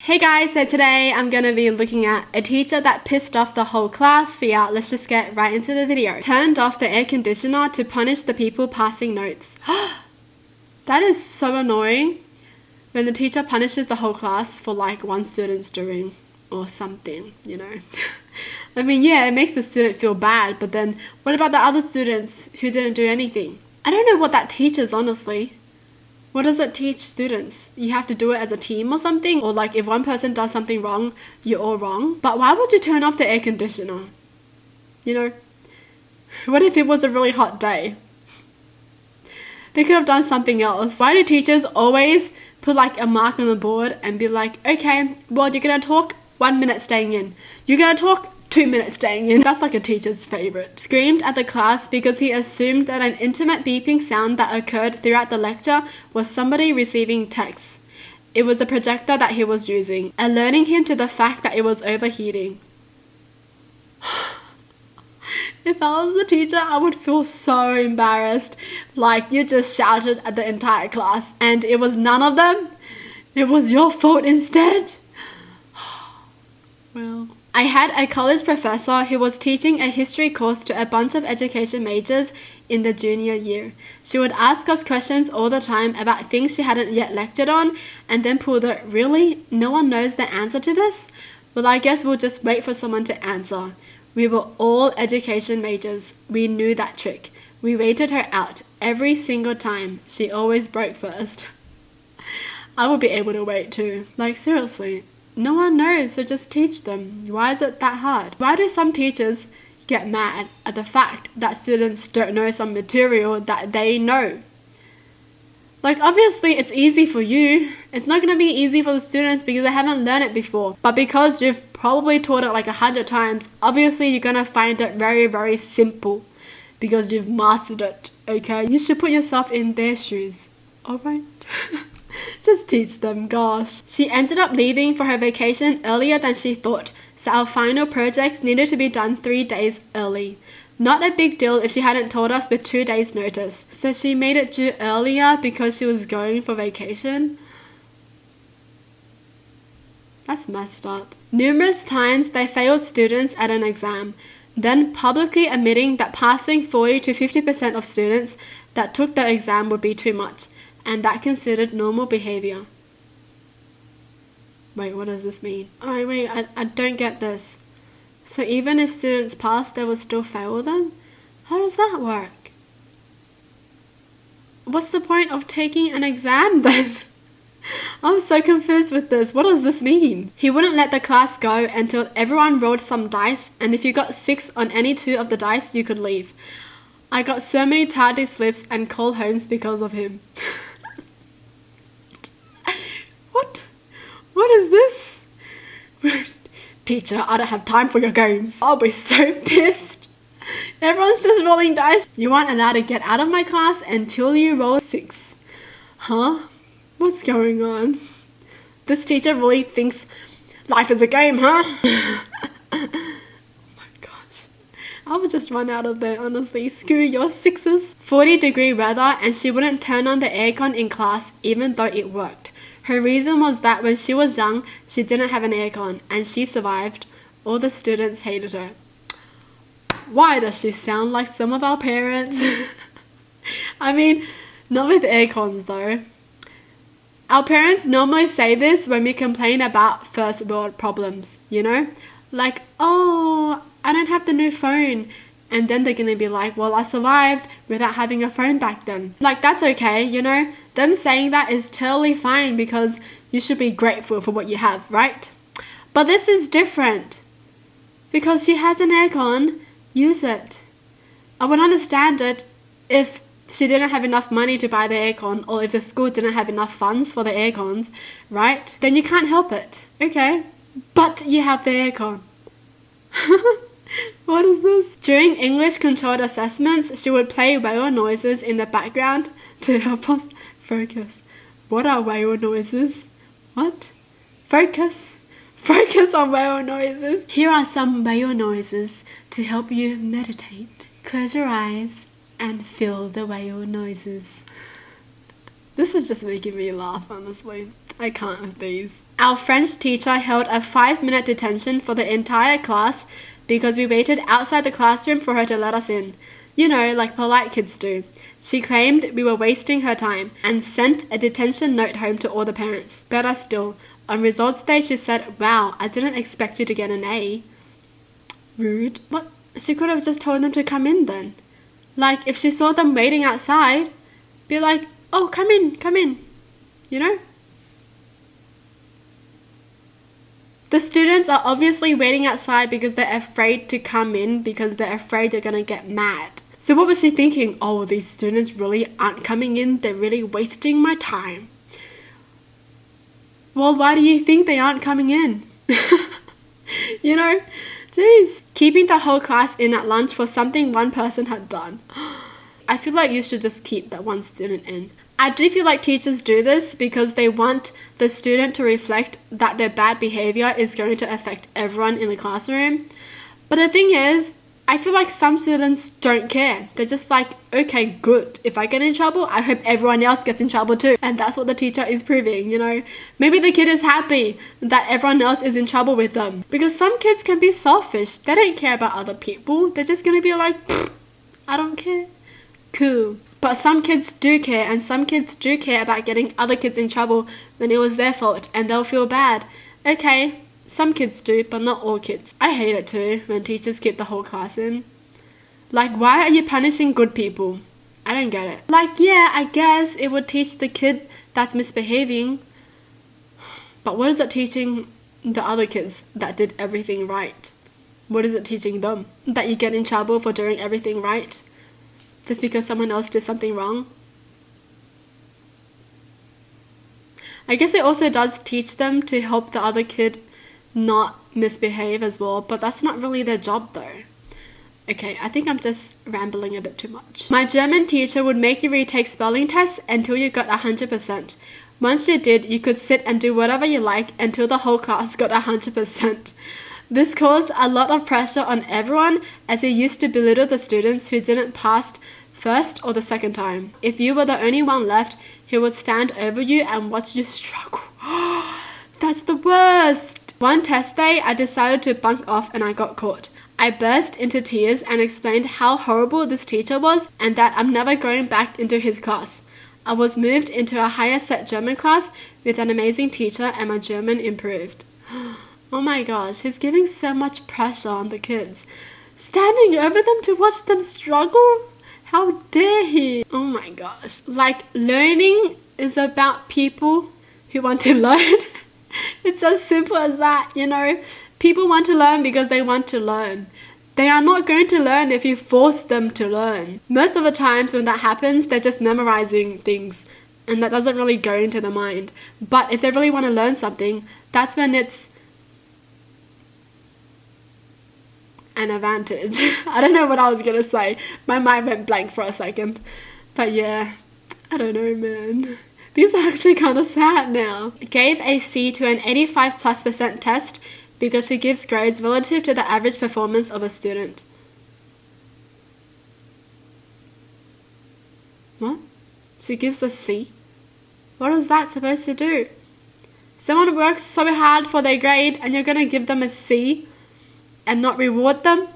Hey guys, so today I'm going to be looking at a teacher that pissed off the whole class. So yeah, let's just get right into the video. Turned off the air conditioner to punish the people passing notes. That is so annoying when the teacher punishes the whole class for like one student's doing or something, you know. I mean, yeah, it makes the student feel bad, but then what about the other students who didn't do anything? I don't know what that teaches, honestly. What does it teach students? You have to do it as a team or something? Or like if one person does something wrong, you're all wrong? But why would you turn off the air conditioner? You know? What if it was a really hot day? They could have done something else. Why do teachers always put like a mark on the board and be like, okay, well, you're going to talk 1 minute staying in. You're going to talk 2 minutes staying in. That's like a teacher's favorite. Screamed at the class because he assumed that an intimate beeping sound that occurred throughout the lecture was somebody receiving texts. It was the projector that he was using, alerting him to the fact that it was overheating. If I was the teacher, I would feel so embarrassed. Like you just shouted at the entire class and it was none of them. It was your fault instead. Well, I had a college professor who was teaching a history course to a bunch of education majors in the junior year. She would ask us questions all the time about things she hadn't yet lectured on and then pull the, really? No one knows the answer to this? Well, I guess we'll just wait for someone to answer. We were all education majors. We knew that trick. We waited her out every single time. She always broke first. I would be able to wait too. Like, seriously. No one knows, so just teach them. Why is it that hard? Why do some teachers get mad at the fact that students don't know some material that they know? Like, obviously, it's easy for you. It's not going to be easy for the students because they haven't learned it before. But because you've probably taught it like 100 times, obviously you're going to find it very, very simple because you've mastered it, okay? You should put yourself in their shoes, alright? Just teach them, gosh. She ended up leaving for her vacation earlier than she thought, so our final projects needed to be done 3 days early. Not a big deal if she hadn't told us with 2 days' notice. So she made it due earlier because she was going for vacation. That's messed up. Numerous times they failed students at an exam, then publicly admitting that passing 40 to 50% of students that took the exam would be too much, and that considered normal behavior. Wait, what does this mean? Oh, wait, I don't get this. So even if students pass, they will still fail them? How does that work? What's the point of taking an exam then? I'm so confused with this. What does this mean? He wouldn't let the class go until everyone rolled some dice, and if you got 6 on any 2 of the dice, you could leave. I got so many tardy slips and call homes because of him. What is this? Teacher, I don't have time for your games. I'll be so pissed. Everyone's just rolling dice. You aren't allowed to get out of my class until you roll 6. Huh? What's going on? This teacher really thinks life is a game, huh? Oh my gosh. I would just run out of there, honestly. Screw your 6s. 40-degree weather and she wouldn't turn on the aircon in class even though it worked. Her reason was that when she was young, she didn't have an aircon and she survived. All the students hated her. Why does she sound like some of our parents? I mean, not with aircons though. Our parents normally say this when we complain about first world problems, you know? Like, oh, I don't have the new phone. And then they're going to be like, well, I survived without having a phone back then. Like, that's okay, you know? Them saying that is totally fine because you should be grateful for what you have, right? But this is different. Because she has an aircon, use it. I would understand it if she didn't have enough money to buy the aircon or if the school didn't have enough funds for the aircons, right? Then you can't help it, okay? But you have the aircon. What is this? During English controlled assessments, she would play whale noises in the background to help us focus. What are whale noises? What? Focus. Focus on whale noises. Here are some whale noises to help you meditate. Close your eyes and feel the whale noises. This is just making me laugh, honestly. I can't with these. Our French teacher held a 5-minute detention for the entire class because we waited outside the classroom for her to let us in. You know, like polite kids do. She claimed we were wasting her time and sent a detention note home to all the parents. Better still, on results day she said, "Wow, I didn't expect you to get an A." Rude. What? She could have just told them to come in then. Like, if she saw them waiting outside, be like, "Oh, come in. You know? The students are obviously waiting outside because they're afraid to come in because they're afraid they're going to get mad. So what was she thinking? Oh, these students really aren't coming in. They're really wasting my time. Well, why do you think they aren't coming in? You know? Jeez. Keeping the whole class in at lunch for something one person had done. I feel like you should just keep that one student in. I do feel like teachers do this because they want the student to reflect that their bad behavior is going to affect everyone in the classroom. But the thing is, I feel like some students don't care. They're just like, okay, good. If I get in trouble, I hope everyone else gets in trouble too. And that's what the teacher is proving, you know. Maybe the kid is happy that everyone else is in trouble with them. Because some kids can be selfish. They don't care about other people. They're just going to be like, I don't care. Cool. But some kids do care, and some kids do care about getting other kids in trouble when it was their fault, and they'll feel bad. Okay, some kids do, but not all kids. I hate it too when teachers keep the whole class in. Like, why are you punishing good people? I don't get it. Like, yeah, I guess it would teach the kid that's misbehaving, but what is it teaching the other kids that did everything right? What is it teaching them? That you get in trouble for doing everything right? Just because someone else did something wrong? I guess it also does teach them to help the other kid not misbehave as well, but that's not really their job though. Okay, I think I'm just rambling a bit too much. My German teacher would make you retake spelling tests until you got 100%. Once you did, you could sit and do whatever you like until the whole class got 100%. This caused a lot of pressure on everyone as he used to belittle the students who didn't pass first or the second time. If you were the only one left, he would stand over you and watch you struggle. That's the worst! One test day, I decided to bunk off and I got caught. I burst into tears and explained how horrible this teacher was and that I'm never going back into his class. I was moved into a higher set German class with an amazing teacher and my German improved. Oh my gosh, he's giving so much pressure on the kids. Standing over them to watch them struggle? How dare he? Oh my gosh. Like, learning is about people who want to learn. It's as simple as that, you know. People want to learn because they want to learn. They are not going to learn if you force them to learn. Most of the times when that happens, they're just memorizing things. And that doesn't really go into the mind. But if they really want to learn something, that's when it's an advantage. I don't know what I was gonna say. My mind went blank for a second. But yeah, I don't know, man. These are actually kind of sad now. Gave a C to an 85+% test because she gives grades relative to the average performance of a student. What? She gives a C? What is that supposed to do? Someone works so hard for their grade and you're gonna give them a C and not reward them?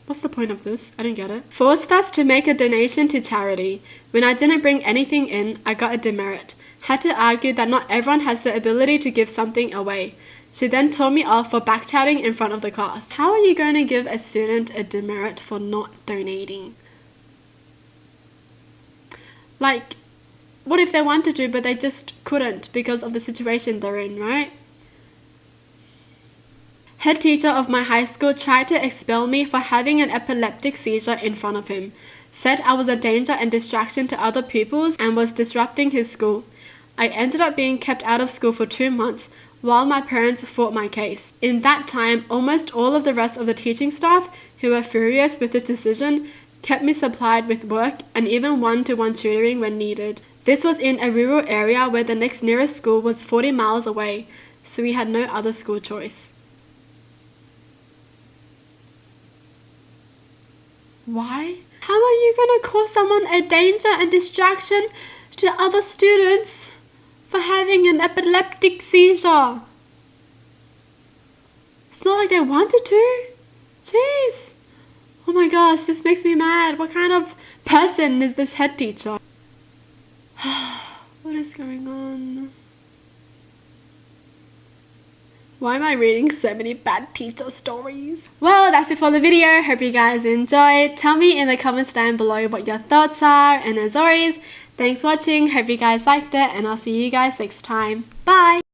What's the point of this? I don't get it. Forced us to make a donation to charity. When I didn't bring anything in, I got a demerit. Had to argue that not everyone has the ability to give something away. She then told me off for backchatting in front of the class. How are you going to give a student a demerit for not donating? Like, what if they wanted to, but they just couldn't because of the situation they're in, right? Head teacher of my high school tried to expel me for having an epileptic seizure in front of him. Said I was a danger and distraction to other pupils and was disrupting his school. I ended up being kept out of school for 2 months while my parents fought my case. In that time, almost all of the rest of the teaching staff, who were furious with this decision, kept me supplied with work and even one-to-one tutoring when needed. This was in a rural area where the next nearest school was 40 miles away, so we had no other school choice. Why? How are you going to cause someone a danger and distraction to other students for having an epileptic seizure. It's not like they wanted to. Jeez. Oh my gosh, this makes me mad. What kind of person is this head teacher? What is going on? Why am I reading so many bad teacher stories? Well, that's it for the video. Hope you guys enjoyed. Tell me in the comments down below what your thoughts are. And as always, thanks for watching. Hope you guys liked it. And I'll see you guys next time. Bye!